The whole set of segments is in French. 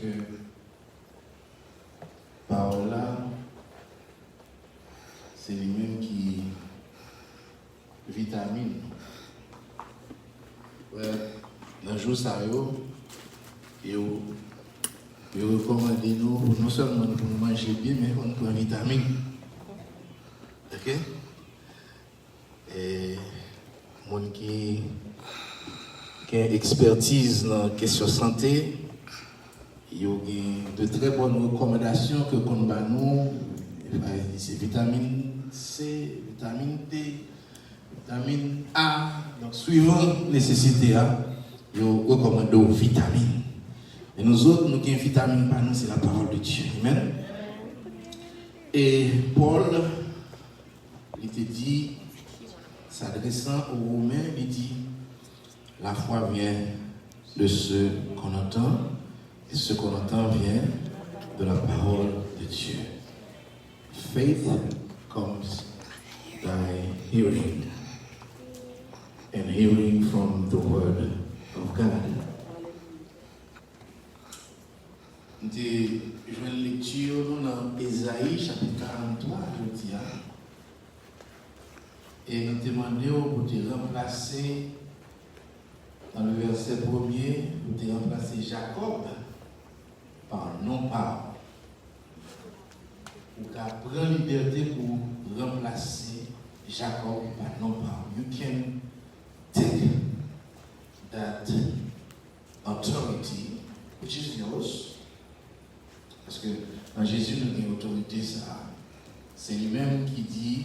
que parole là, c'est lui-même qui vitamine. Ouais, dans le jour ça il recommande nous non seulement pour nous manger bien, mais pour nous prendre vitamine. Ok? Et monde qui a expertise dans la question santé, il y a de très bonnes recommandations que qu'on va nous, c'est vitamine C, vitamine D, vitamine A. Donc suivant nécessité, il recommande aux vitamines. Et nous autres, nous avons une vitamine par nous, c'est la parole de Dieu. Amen. Et Paul, il te dit, s'adressant aux Romains, il dit, la foi vient de ce qu'on entend, et ce qu'on entend vient de la parole de Dieu. Faith comes by hearing, and hearing from the word of God. Je vais une lecture dans Ésaïe chapitre 43, je dis. Et nous demandons pour te remplacer, dans le verset premier, pour te remplacer Jacob par non-parole. Ou qu'à prendre liberté pour remplacer Jacob par non-parole. You can take that authority, which is yours. Parce que en Jésus, nous avons une autorité, ça. C'est lui-même qui dit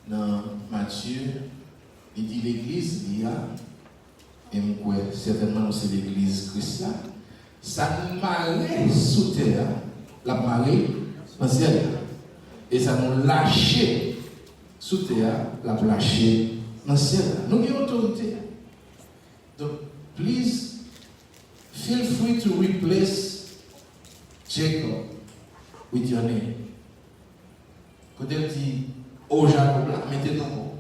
dans Matthieu, il dit l'église, il y a, et certainement c'est l'église Christ là, ça nous marée sous terre, la marée dans le ciel. Et ça nous lâche sous terre, la lâcher dans le ciel. Nous avons une autorité. Donc, please, feel free to replace Jacob with your name. Quand elle dit, oh Jacob là, mettez non.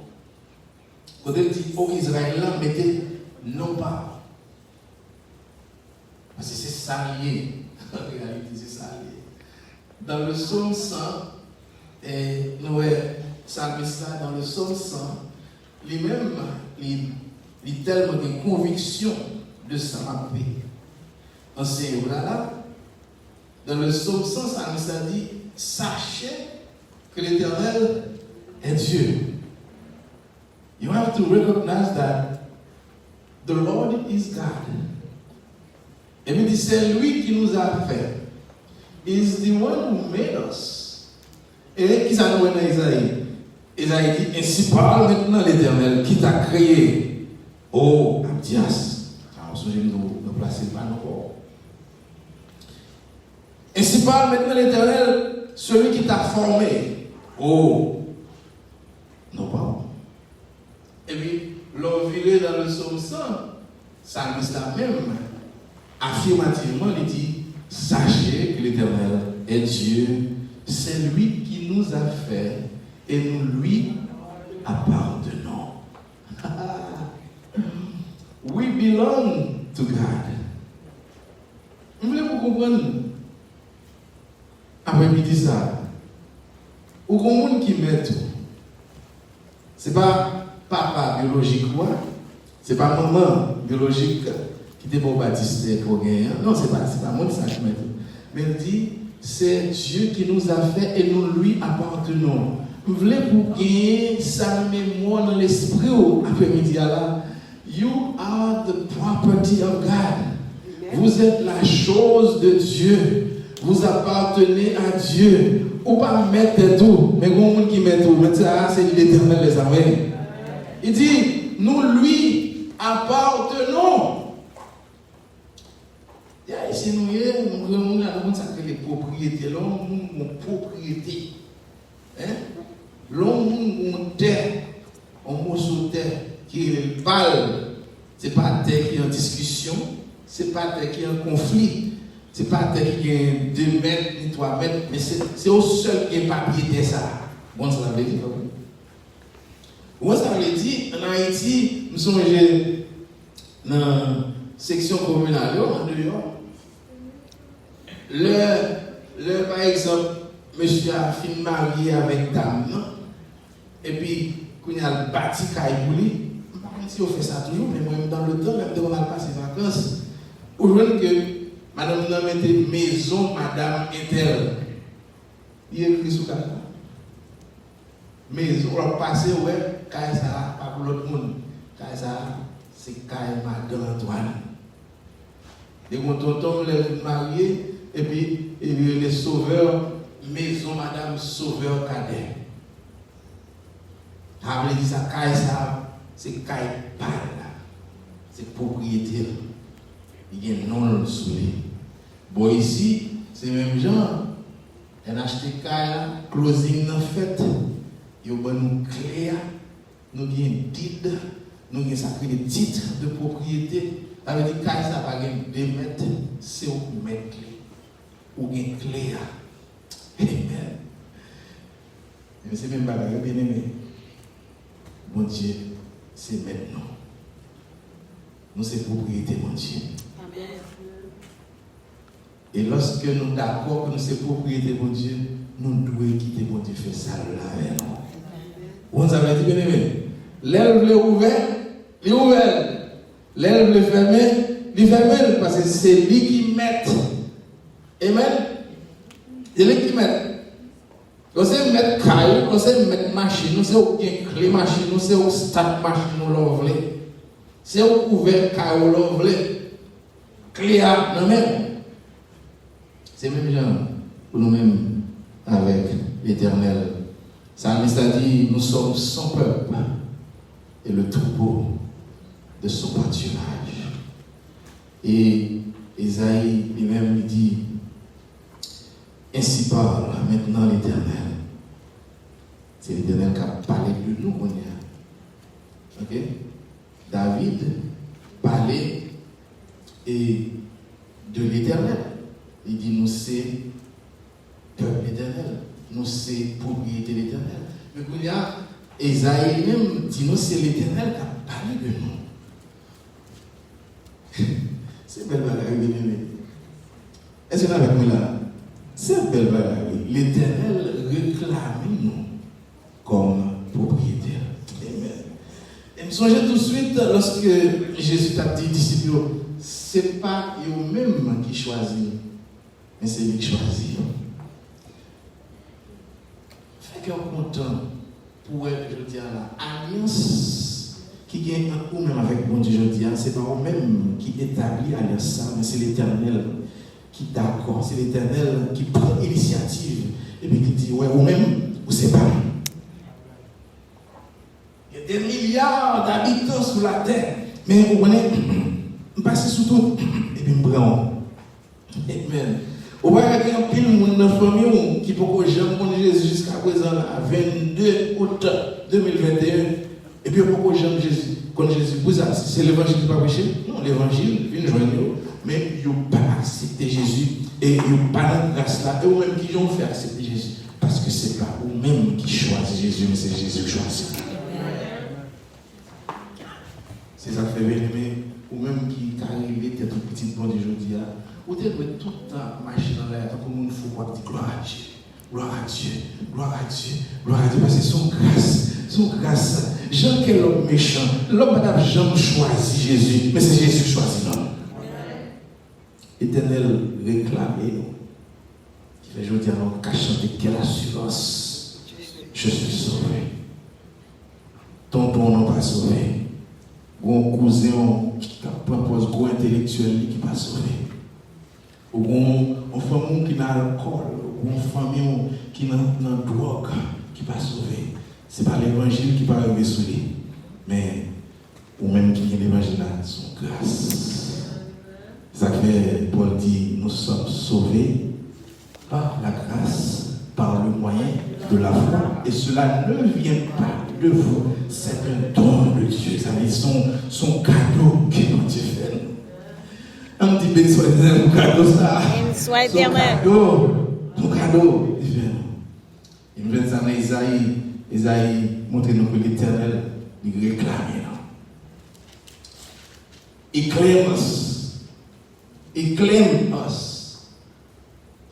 Quand elle dit, oh Israël là, mettez non pas. Parce que c'est ça lié. En réalité, c'est ça lié. Dans le psaume 100, et Noé, psalmiste là, dans le psaume 100, lui-même, il a tellement de conviction de sa paix. En ces là, dans le psaume 100, ça dit, sachez que l'Éternel est Dieu. You have to recognize that the Lord is God. Et il dit, c'est lui qui nous a fait. He is the one who made us. Et qui ça nous dit dans Isaïe? Isaïe dit, ainsi parle maintenant l'Éternel qui t'a créé. Oh, Abdias. Alors, je vais nous placer pas encore. Ainsi parle maintenant l'Éternel, celui qui t'a formé. Oh, non pas. Et puis, l'on virait dans le psaume 100, ça dit la même. Affirmativement, il dit, sachez que l'Éternel est Dieu, c'est lui qui nous a fait et nous lui appartenons. We belong to God. Vous voulez vous comprendre? Après, il dit ça. Ou qu'on monde qui met tout. C'est pas papa biologique, quoi. C'est pas maman biologique qui était bon baptisé pour gagner. Non, c'est pas moi qui ça qui met tout. Mais il dit, c'est Dieu qui nous a fait et nous lui appartenons. Vous voulez pour gagner sa mémoire dans l'esprit après-midi là. You are the property of God. Vous êtes la chose de Dieu. Vous appartenez à Dieu. Ou pas mettre tout, mais il y a monde qui met tout. Mais ça, c'est l'Éternel les amis. Il dit, nous lui appartenons. Ici, nous avons les propriétés. L'homme, mon propriété. L'homme, mon terre. On morceau de terre qui est le balle. Ce n'est pas terre qui est en discussion. Ce n'est pas terre qui est en conflit. Ce n'est pas terre qui est 2 mètres ni 3 mètres. Mais c'est au seul qui est papier de ça. Bon, ça veut dire. Moi, ça veut dire, en Haïti, nous sommes dans la section communale, en New York. par exemple, monsieur a fini marié avec dame, non? Et puis, quand il a le bâti pour lui, si on fait ça toujours, mais moi, dans le temps, même on a passé les vacances, pour voir que madame n'a mis maison, madame Intel. Il écrit sous ça. Maison, on va passer, ouais, Kaisa, pas pour l'autre monde. Kaisa, c'est Kaisa, madame Antoine. Et mon tonton l'a marié, et puis il est sauveur, maison, madame sauveur cadet. Avez dit ça, Kaisa, c'est Kaisa, c'est propriété. Il y a un nom sur lui. Bon, ici, c'est le même genre. On a acheté Kaisa, closing en fait. Il y a une clé, nous avons un titre, nous avons sacré des titres de propriété. Ça veut dire que ça va gagner 2 mètres, c'est où mettre clé. Ou une clé. Amen. Mais c'est même pas bien aimé. Mon Dieu, c'est maintenant. Nous, c'est propriété, mon Dieu. Amen. Et lorsque nous sommes d'accord que nous sommes propriété, mon Dieu, nous devons quitter, mon Dieu, faire ça là avec nous. Vous avez dit, bien aimé, l'herbe est ouverte, il est ouvert. L'herbe est fermée, il est fermé, parce que c'est lui qui met. Amen. C'est lui qui met. Nous savons mettre caillou, nous savons mettre machine, nous savons clé machine, nous savons start machine, nous l'avons. C'est ouvert caillou, l'avons. Clé à nous-mêmes. C'est même genre pour nous-mêmes avec l'Éternel. Psalmiste a dit, nous sommes son peuple et le troupeau de son pâturage. Et Isaïe lui-même dit, ainsi parle maintenant l'Éternel. C'est l'Éternel qui a parlé de nous. Ok? David parlait et de l'Éternel. Il dit, nous c'est peuple éternel. Nous c'est propriété de l'Éternel. Mais quand il y a Isaïe même dit nous c'est l'Éternel qui a parlé de nous. C'est belle bagaille, bien aimé. Est-ce que vous êtes avec moi là? C'est belle bagaille. L'Éternel réclame nous comme propriétaire. Amen. Et me songez tout de suite lorsque Jésus t'a dit disciples, ce n'est pas eux-mêmes qui choisissent, mais c'est lui qui choisit. Fait qu'on est content pour je dis la alliance qui gagne un coup même avec bon Dieu, je dis, c'est pas eux-mêmes qui établit alliance ça, mais c'est l'Éternel qui d'accord, c'est l'Éternel qui prend l'initiative et puis qui dit, ouais, vous-même, vous séparez. Il y a des milliards d'habitants sur la terre, mais vous connaissez, vous passez sous tout, et puis vous prenez. Amen. Vous voyez qu'il y a un pile de dans la famille qui peut jamais connaître Jésus jusqu'à présent, à 22 août 2021. Et puis, pourquoi jamais Jésus connaître Jésus? C'est l'évangile qui va prêcher? Non, l'évangile vient joindre, mais ils n'ont pas accepté Jésus. Et ils n'ont pas la grâce là. Et eux-mêmes qui ont fait accepter Jésus. Parce que ce n'est pas eux-mêmes qui choisissent Jésus, mais c'est Jésus qui choisit. C'est ça que fait bien aimer. Ou même qui arrive, t'es tout petit bon du jour d'hier. Ou t'es tout le temps marcher dans l'air, comme on faut quoi dire gloire à Dieu, gloire à Dieu, gloire à Dieu, gloire à Dieu, parce que son grâce. Jean quel homme méchant, l'homme n'a jamais choisi Jésus, mais c'est Jésus qui choisit l'homme. Éternel réclamez-nous. Qui fait aujourd'hui alors qu'à chanter quelle assurance. Je suis sauvé. Tonton n'a pas sauvé. Mon cousin qui propose gros intellectuel qui pas sauvé. Ou une famille qui n'a alcool, ou une famille qui n'a drogue qui pas sauvé. Ce n'est pas l'évangile qui va arriver sur lui, mais ou même qui est l'évangile à son grâce. Ça fait Paul dit, nous sommes sauvés par la grâce, par le moyen de la foi. Et cela ne vient pas de vous, c'est un don de Dieu. Ça veut dire son cadeau que Dieu fait. Un petit béni soit éternel pour cadeau ça. Soit éternel. Ton cadeau. Il me dit ça dans Isaïe montre-nous que l'Éternel il réclame. Il claim us.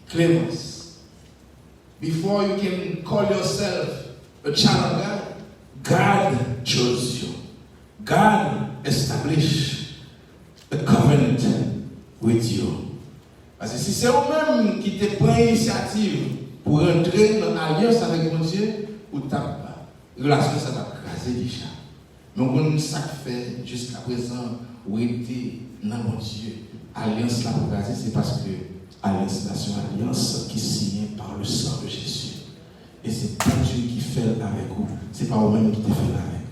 Clemens. Before you can call yourself a child of God, God chose you. God established a covenant with you. Parce que si c'est vous-même qui te prend l'initiative pour entrer dans l'alliance avec mon Dieu, ou ta relation, ça t'a crasé déjà. Mais on connaît ça fait jusqu'à présent, où était dans mon Dieu. Alliance là pour crasé, c'est parce que alliance là, c'est une alliance qui est signée par le sang de Jésus. Et c'est pas Dieu qui fait avec vous, c'est pas vous-même qui te fait avec.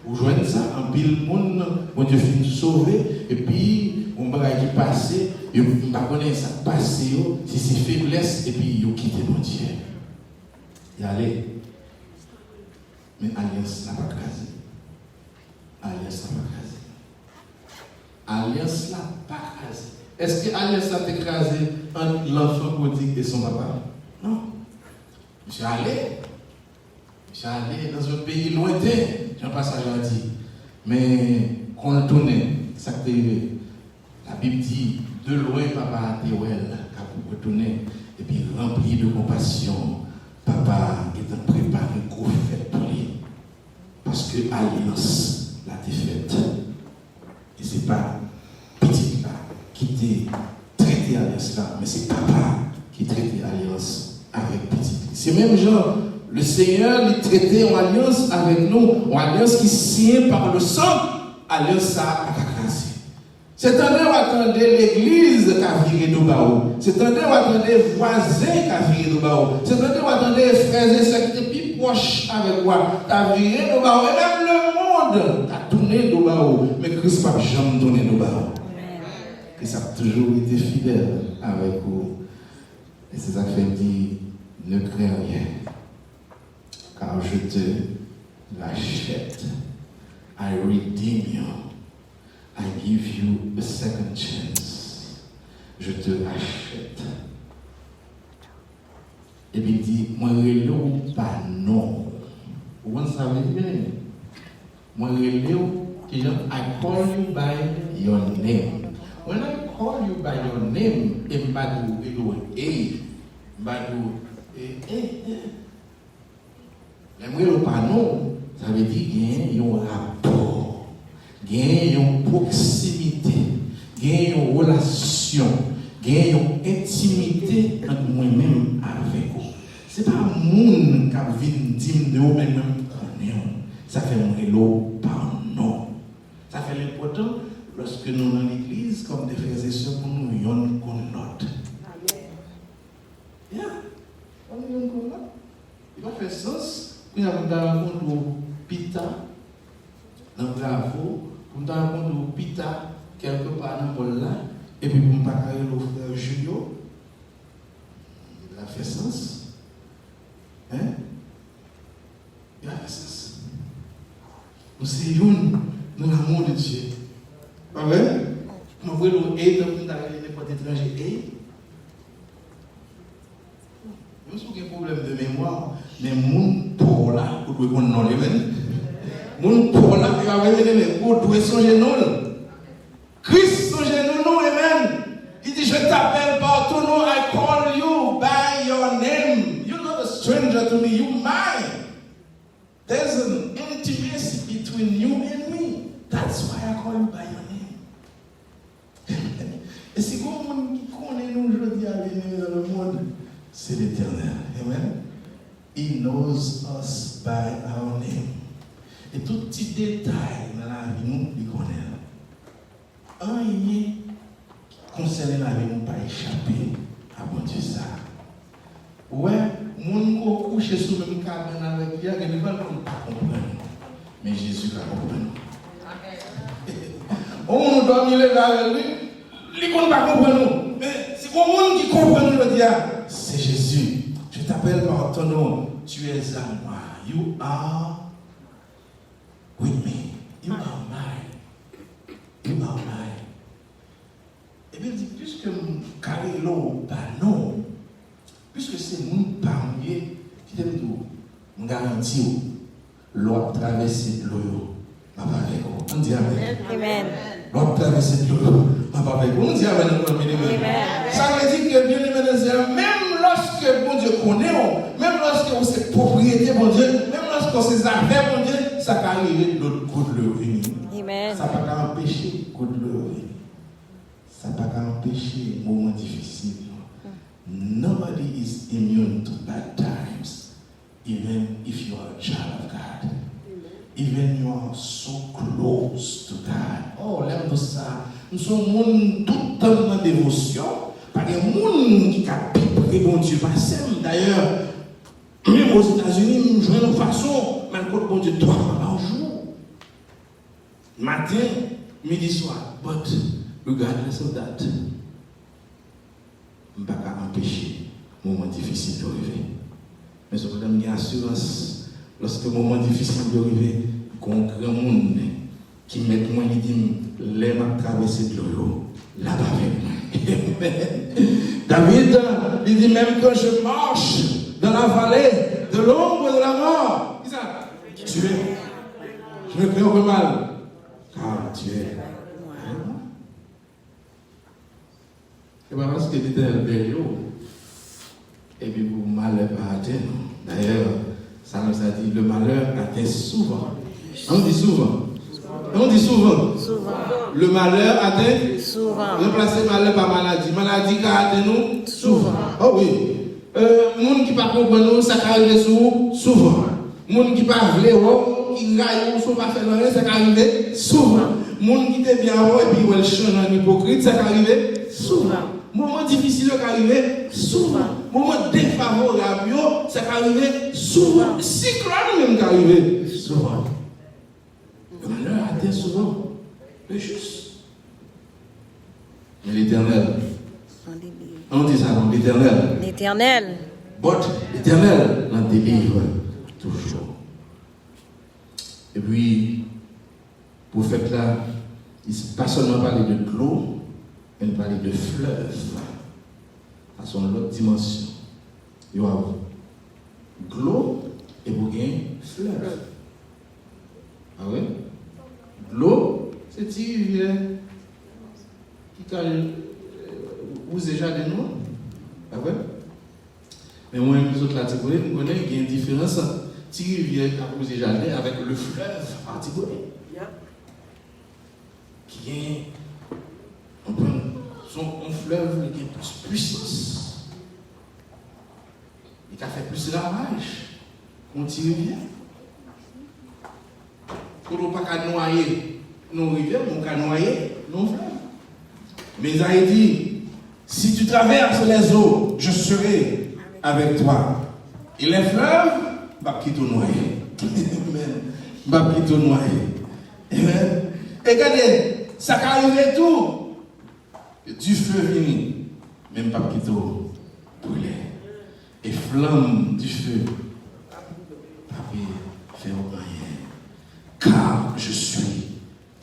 Vous joignez ça, en pile monde, mon Dieu finit de sauver, et puis on va qui passer, et on va connaître ça passer, si c'est faiblesse, et puis vous quittez mon Dieu. Y aller. Mais alliance n'a pas crasé. Alliance n'a pas crasé. Alliance n'a pas crasé. Est-ce que alliance n'a pas crasé entre l'enfant prodigue et son papa? Non. Monsieur allé dans un pays lointain, Jean-Pascal a dit. Mais quand on tourne, ça peut arriver. La Bible dit, de loin, papa a été capable de retourner, et puis rempli de compassion. Papa est en préparé une grosse fête pour lui. Parce que l'alliance l'a été faite. Et ce n'est pas petit là qui t'a traité alliance là, mais c'est papa qui traite l'alliance avec petit. C'est même genre, le Seigneur lui traitait en alliance avec nous, en alliance qui signe par le sang, alliance ça à crasé. C'est un où attendait l'église qui a viré de Bao. C'est un où attendait voisins qui a viré de Bao. C'est un où attendait frères et sœurs qui étaient plus proches avec moi, qui a viré de Bao. Et même le monde a tourné de Bao. Mais Christ n'a jamais tourné de Bao. Christ a toujours été fidèle avec vous. Et c'est ça qui fait dire, ne crains rien. Car je te rachète. I redeem you. I give you a second chance. Je te rachète. Et puis il dit, moi je ou pas non. Vous savez bien. Moi je I call you by your name. When I call you by your name, Mbadu Mbadu pas non, ça veut dire qu'il y a un rapport. Il y a une proximité, il y a une relation, il y a une intimité entre moi-même avec vous. Ce n'est pas un monde qui vient dire de vous-même ça fait un hello par non. Ça fait l'important lorsque nous dans l'église, comme des frères et sœurs, pour nous, yon qu'on note. Yeah, on yon qu'on note. Il va faire sens. Puis nous avons rencontré Pita, dans Bravo, pour nous rencontré Pita, quelque part dans le là, et puis pour nous parler le frère Julio. Il a fait sens. Hein? Il a fait sens. Nous sommes dans l'amour de Dieu. Pas vrai? Nous voulons aider n'importe étranger. Nous avons un problème de mémoire, mais mon pour là, pour qu'on n'en les mène. Mon pour là, il va venir, mais pour doit songer non. Christ songer non, amen. Il dit, je t'appelle par ton nom, I call you by your name. You're not a stranger to me, you're mine. There's an intimacy between you and me. That's why I call you by your name. Et si vous connaissez nous aujourd'hui à venir dans le monde, c'est l'Éternel. Amen. He knows us by our name. Et tout petit détail dans la vie, nous les connaissons. Rien concernant la vie, nous pas échapper à bon Dieu ça. Ouais, mon ko couché sous le même cabane avec lui, il ne va pas comprendre. Mais Jésus va comprendre. On doit mieux avec lui, il ne va pas comprendre. Mais c'est pour monde qui comprend le dire, c'est Jésus. Je t'appelle par ton nom, tu es à moi. You are with me. You are mine. You are mine. Et bien il dit, puisque carré l'eau, bah non. Puisque c'est mon parmi qui t'aime tout, je garantis l'eau à traverser l'eau. On dit amen. Amen. l'autre traverser de l'eau. Papa, on dit avec nous, ça veut dire que, bien aimé, même lorsque bon Dieu connaît, même lorsque on sait propriété, bon Dieu, même lorsque on sait affaires, bon Dieu, ça peut arriver de l'autre côté de l'œuvre. Ça ne peut pas empêcher le côté de l'œuvre. Ça ne peut pas empêcher les moments difficiles. Nobody is immune to bad times, even if you are a child of God. Even you are so close to God. Oh, l'aime de ça. Nous sommes tout le temps dans la dévotion. Pas des gens qui capent et bon Dieu passe. D'ailleurs, même aux États-Unis, nous jouons de façon, malgré bon Dieu 3 fois par jour. Matin, midi, soir. But regardless of that, je ne peux pas empêcher le moment difficile d'arriver. Mais je peux donner assurance, lorsque le moment difficile d'arriver, il y a un grand monde qui met moi et dit, les m'a traversé de l'eau, là-bas avec moi. David, il dit, même quand je marche dans la vallée de l'ombre de la mort, tu es, je me fais un peu mal, car tu es. C'est pas parce que tu étais un bel et puis pour malheur pas atteindre. D'ailleurs, ça nous a dit le malheur atteint souvent. On dit souvent. On dit souvent. Le malheur atteint souvent. Remplacer malheur par maladie. Maladie qui atteint nous souvent. Oh oui. Monde qui pas comprendre nous, ça arrive souvent. Monde qui pas vle qui gagne ou pas faire rien, ça arrive souvent. Monde qui était bien et puis il change en hypocrite, ça arrive souvent. Moment difficile qui arrive souvent. Moment défavorable, ça arrive souvent. Cyclone même qui arrive souvent. Le malheur atteint souvent le juste. Mais l'Éternel. On dit ça, non, l'Éternel. L'Éternel. L'Éternel l'en délivre toujours. Et puis, le prophète là, il ne pas seulement parler de l'eau, mais il parle de fleuve. À son autre dimension. Il y a de l'eau et vous avez fleuve. Ah oui? L'eau, c'est une rivière qui vous déjà de nous. Ah oui? Mais moi, nous autres, là, vous connaissez qu'il y a une différence entre une rivière qui vous déjà avec le fleuve particulier. Qui est un fleuve qui a plus puissance. Il a fait plus ravage qu'on tire rivière. Pour ne pas noyer nos rivières, on peut noyer nos fleuves. Mais il a dit, si tu traverses les eaux, je serai avec toi. Et les fleuves, va quitter noyer. Amen. Va quitter noyer. Amen. Et regardez, ça arrive tout. Du feu vient, même pas quitter brûler. Et flamme du feu, papier, fait rien. Car je suis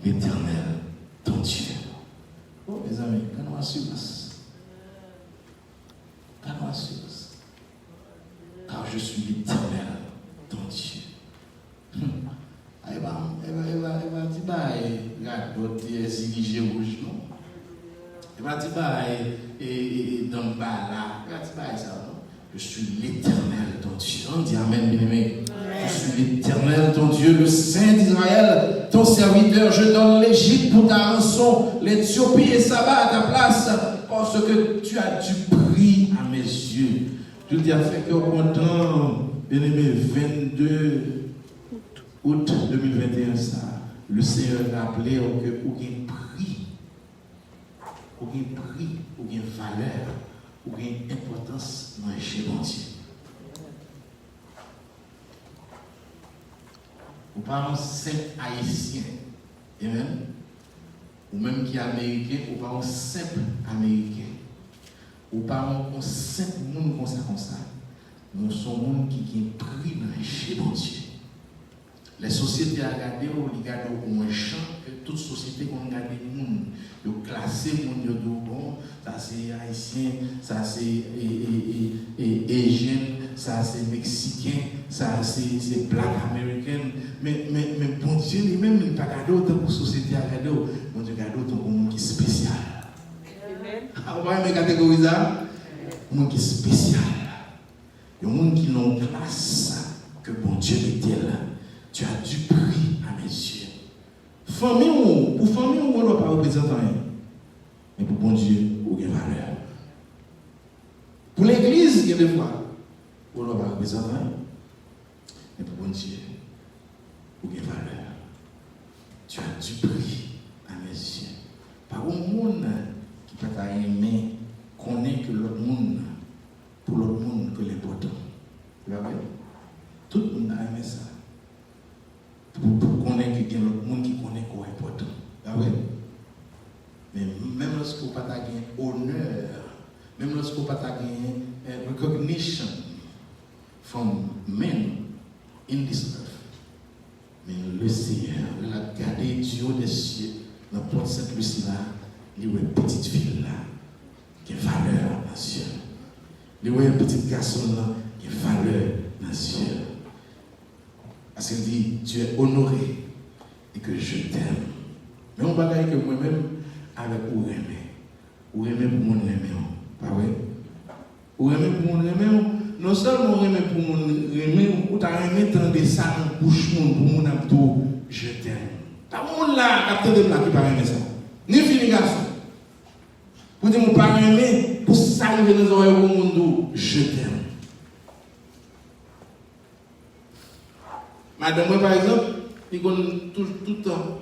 l'Éternel, ton Dieu. Oh, mes amis, quand on assurance. Quand on assurance. Car je suis l'Éternel, ton Dieu. Elle va dire, regarde, votre exigé rouge, non? Elle va dire, dans le bas là, elle va dire, ça, non? Je suis l'Éternel, ton Dieu. On dit Amen, bien-aimé. Je suis l'Éternel, ton Dieu, le Saint d'Israël, ton serviteur. Je donne l'Égypte pour ta rançon, l'Éthiopie et Saba à ta place, parce que tu as du prix à mes yeux. Je dis à fait que content, bien-aimé, 22 août 2021, ça, le Seigneur a appelé au gain prix, au gain valeur, au gain importance dans l'échelle entière. Ou pas un simple haïtien, amen, ou même qui est américain, ou pas un simple américain, ou pas un simple monde comme ça. Nous sommes un monde qui est pris dans l'échelle entière. Les sociétés à regarder, on regarde au moins champ que toute société qu'on regarde les gens, ils classent les gens de bon, ça c'est haïtien, ça c'est asian, ça c'est mexicain, ça c'est black american. Mais bon Dieu lui-même, il ne pas regarder autant pour la société à regarder, bon Dieu regarde aimé catégorie ça? Un monde qui est spécial. Un monde qui n'a une classe que bon Dieu était là. Tu as du prix à mes yeux. Famille, pour famille, on ne doit pas représenter rien. Mais pour bon Dieu, on a valeur. Pour l'église, il y a des fois, on ne doit pas représenter rien. Mais pour bon Dieu, on a valeur. Tu as du prix à mes yeux. Par un monde qui peut aimer, connaît que l'autre monde, pour l'autre monde, que l'important. Tout le monde a aimé ça. Pour connaître qu'il y a l'autre monde qui connaît quoi est important. Mais même lorsqu'on n'a pas gagné honneur, même lorsqu'on n'a pas gagné recognition from men in this earth, mais le Seigneur l'a gardé du haut des cieux, dans Porte Sainte-Lucie là, il y a une petite fille là, qui a valeur dans les cieux. Il y a un petit garçon là, qui a valeur dans les cieux. Parce qu'il dit, tu es honoré et que je t'aime. Mais on va dire que moi-même, avec ou aimer pour mon aimer, pas vrai? Ou aimer pour mon aimer, non seulement aimer pour mon aimer, ou t'as aimé tendre ça dans bouche pour mon abdo, je t'aime. T'as mon là, capteur de là qui pas aimer ça. Ni fini garçon. Pour dire mon pas aimer, pour ça arriver dans les oreilles pour mon dos, je t'aime. Madame, moi par exemple, il connaît tout le temps,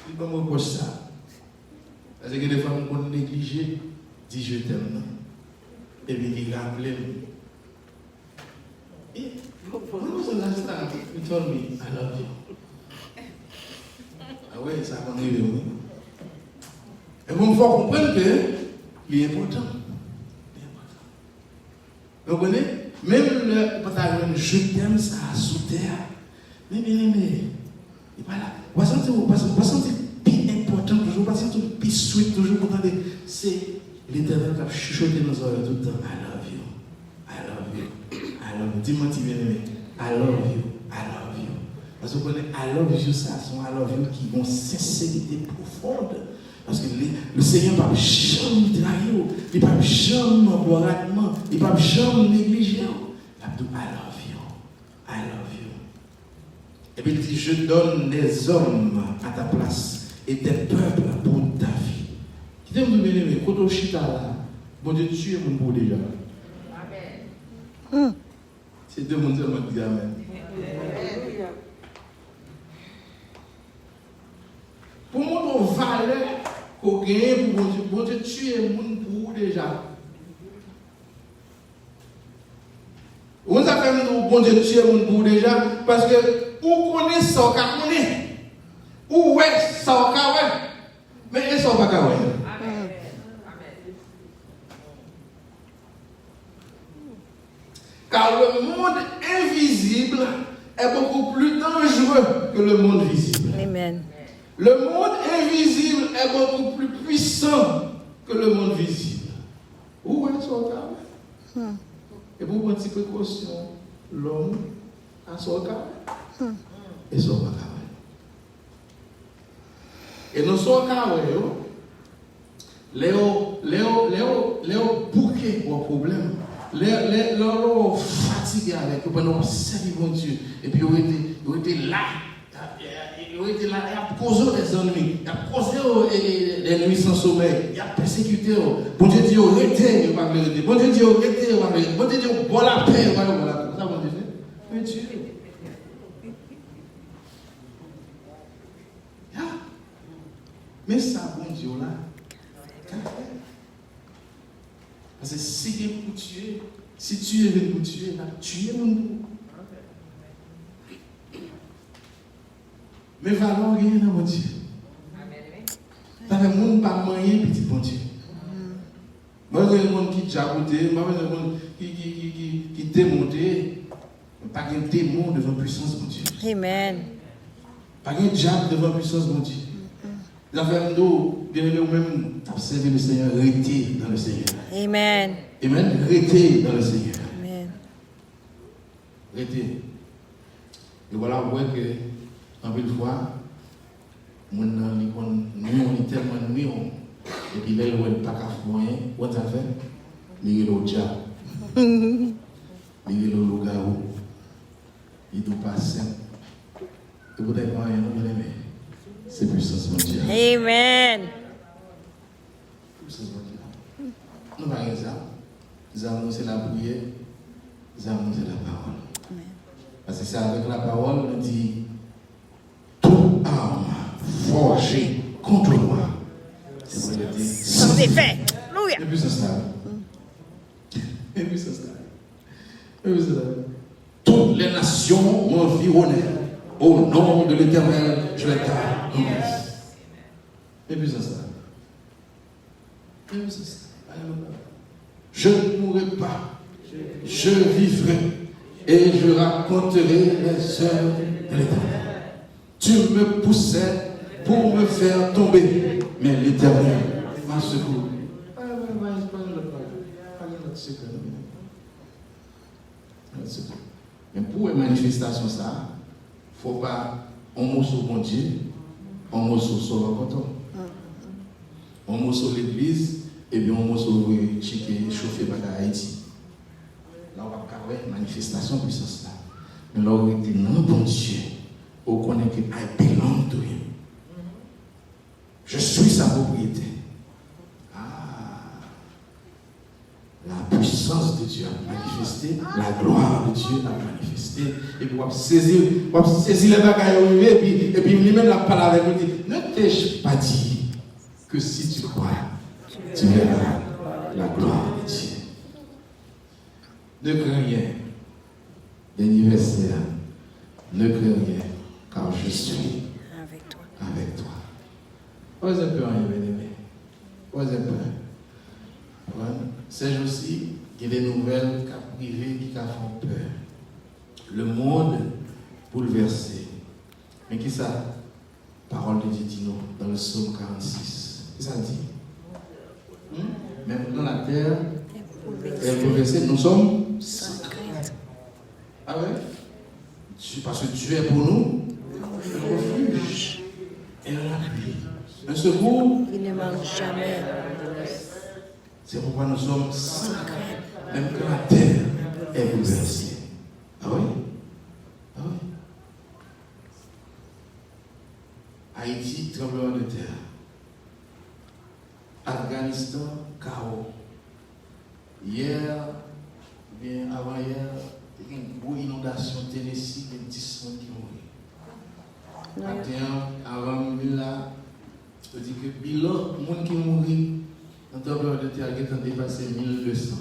il ne me reproche ça. Parce que des femmes qu'on néglige, dit je t'aime. Et puis il rappelle. Et il told me, I love you. Ah oui, ça va arriver, oui. Et bon, il faut comprendre que il est important. Vous comprenez? Même le partage, je t'aime, ça sous terre. Mais, il pas là. Vous sentez plus important, toujours, pas sentir plus sweet, toujours, pour entendre, c'est l'Éternel qui a chuchoté dans nos oreilles tout le temps. I love you. I love you. I love you. Dis-moi, tu viens d'aimer. I love you. I love you. Parce que vous connaissez, I love you, ça, sont I love you qui ont sincérité profonde. Parce que le Seigneur ne va jamais trahir, il ne va jamais emboîtement, il ne va jamais négliger. Il va dire, I love you. I love you. Et puis il dit, je donne des hommes à ta place et des peuples pour ta vie. Qui t'aime de bien-aimé, quand on chita là, bon Dieu, tu es mon beau déjà. Amen. C'est deux mondes seulement qui disent Amen. Pour mon valeur qu'on gagne pour bon Dieu, tu es mon beau déjà. On a fait bon Dieu, tu es mon beau déjà, parce que ou connaît ça, qu'on connaît. Ou ouais, ça, qu'on ouais. Mais ça, pas qu'on ouais. Amen. Car le monde invisible est beaucoup plus dangereux que le monde visible. Amen. Le monde invisible est beaucoup plus puissant que le monde visible. Où est son cas? Et pour prendre une petite précaution, l'homme a son cas. Et son cas. Et dans son cas, Léo bouquet au problème. Léo fatigué avec eux pendant 7 bon Dieu. Et puis il était là. Il était là, il a causé des ennemis, il a causé des nuits sans sommeil, il a persécuté. Bon Dieu dit, arrêtez, il va pas arrêter. Bon Dieu dit, arrêtez, il va pas arrêter. Bon Dieu dit, bon la paix, il va pas arrêter. Ça, bon Dieu fait. Mais Dieu. Mais ça, bon Dieu, là, parce que si tu es pour tuer, si tu es venu pour tuer, là, tu es mon Dieu. Mais valons rien dans mon Dieu. Ça fait mon pas moyen petit bon Dieu. Moi j'ai des gens qui jaboté, moi j'ai des gens qui démonté, pas un démon devant puissance mon Dieu. Amen. Pas un diable devant puissance mon Dieu. Ça fait nous bien aimé même observer le Seigneur, rester dans le Seigneur. Amen. Amen. Rester dans le Seigneur. Amen. Rester. Et voilà vous voyez que en une fois, on est tellement nuit, Et puis là, il n'y a pas qu'à faire, what t'as fait? Il y a le diable. Il y a le loup-garou. Il ne doit pas simple. Et vous n'avez pas rien, vous aimez. C'est puissance mondiale. Amen. Puissance mondiale. Nous ne parlons pas ça. Nous avons c'est la prière. Nous avons c'est la parole. Parce que c'est avec la parole, on dit toute arme forgée contre moi. C'est pour le dire. Sans effet. Alléluia. Et puis ça se lave. Et puis ça se lave. Et puis ça se lave. Toutes les nations m'environnèrent. Au nom de l'Éternel, je les garde. Et puis ça se lave. Et puis ça se lave. Je ne mourrai pas. Je vivrai. Et je raconterai les œuvres de l'Éternel. Tu me poussais pour me faire tomber, mais l'Éternel m'a secouru. Mais pour une manifestation, ça, il ne faut pas un mot sur bon Dieu, un mot sur le coton, un mot sur l'église, et bien un mot sur le chiquet chauffé par Haïti. Là, on va carrer une manifestation de puissance là. Mais là, on dit non, bon Dieu, on connaît que I belong to him. Je suis sa propriété. La puissance de Dieu a manifesté, la gloire de Dieu a manifesté. Et puis, on va saisir les bagages et puis lui-même la parole avec nous dit, ne t'ai-je pas dit que si tu crois, tu verras la gloire de Dieu. Ne crains rien d'anniversaire. Ne crains rien, car je suis avec toi. Avec toi. Osez un peu, bien-aimé. Osez un peu. C'est aussi qu'il y a des nouvelles privées qui font peur. Le monde bouleversé. Mais qui ça? Parole de Dieu dit nous dans le psaume 46. Qu'est-ce que ça dit? Même dans la terre est bouleversée, nous sommes sans crainte. Ah ouais? Parce que Dieu est pour nous un refuge et un appui. Un secours. Il ne manque jamais. C'est pourquoi nous sommes sans crainte, même quand la terre est bouleversée. Ah oui? Ah oui? Haïti, tremblement de terre. Afghanistan, chaos. Hier, bien avant-hier, il y a une grosse inondation Tennessee de 10 personnes qui ont mouru. Avant là, je dis que le bilan de gens qui ont mouru dans le tremblement de terre a dépassé 1200.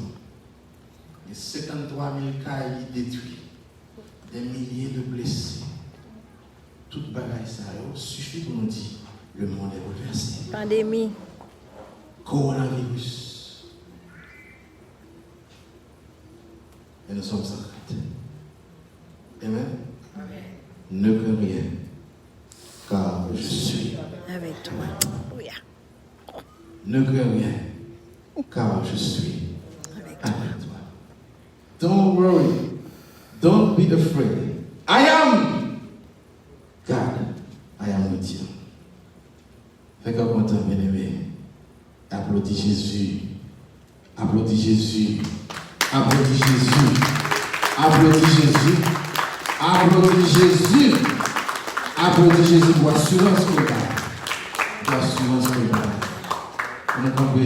Et 53 000 cailles détruits. Des milliers de blessés. Toute bagaille ça suffit pour nous dire le monde est bouleversé. Pandémie. Coronavirus. Et nous sommes sans crainte. Amen. Ne crains rien, car je suis avec toi. Alléluia. Ne crains rien, car je suis avec toi. Don't worry. Don't be afraid. I am God. I am with you. Fait qu'on content, bien aimé. Applaudis Jésus. Applaudis Jésus. Applaudis Jésus. Applaudis Jésus. Applaudis Jésus. Applaudis Jésus pour assurance que là. Pour assurance que là. On a compris.